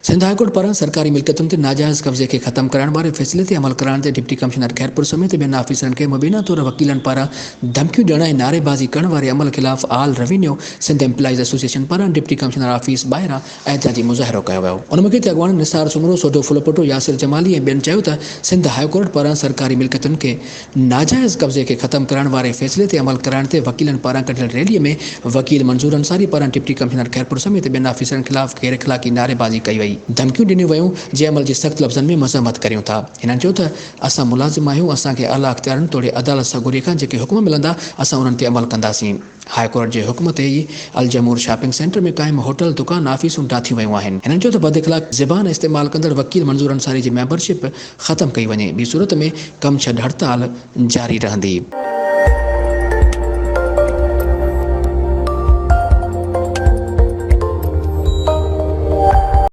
Sindh high court पारां सरकारी मिल्कियतुनि ते नाजाइज़ कब्ज़े खे ख़त्म करण वारे फ़ैसिले ते अमल करण ते डिप्टी कमिश्नर खैरपुर समेत ॿियनि ऑफिसरनि खे मुबीना तौर वकीलनि पारां धमकियूं ॾियण ऐं नारेबाज़ी करण वारे अमल ख़िलाफ़ आल रेवेन्यू सिंध एम्प्लॉइज़ एसोसिएशन पारां डिप्टी कमिश्नर ऑफिस ॿाहिरां एहतियाती मुज़ाहिरो कयो वियो। उन मौक़े ते अॻवान निसार सुमरो, सोढो फुलपुटो, यासिर जमाली ऐं ॿियनि चयो त सिंध हाईकोर्ट पारां सरकारी मिल्कियतुनि खे नाजाइज़ कब्ज़े खे ख़त्म करण वारे फ़ैसिले ते अमल करण ते वकीलनि पारां कढियल रैलीअ में वकील मंज़ूर अंसारी पारां डिप्टी कमिश्नर खैरपुर समेत ॿियनि ऑफिसरनि ख़िलाफ़ गैर इख़लाक़ी नारेबाज़ी कई वई। धमकियूं ॾिनियूं वयूं जंहिं अमल जी सख़्त लफ़्ज़नि में मज़म्मत करियूं था। हिननि चयो त असां मुलाज़िम आहियूं, असांखे आला अख़्तियारनि तोड़े अदालत सगोरी खां जेके हुकुम मिलंदा असां उन्हनि ते अमल कंदासीं। हाईकोर्ट जे हुकुम ते ई अलजमूर शॉपिंग सेंटर में क़ाइम होटल, दुकान, ऑफिसूं टाथियूं वयूं आहिनि। हिननि चयो त बद इख़लाक़ ज़बान इस्तेमालु कंदड़ वकील मंज़ूर अंसारी जी मेंबरशिप ख़त्म कई वञे, ॿी सूरत में कम छॾ हड़ताल जारी रहंदी।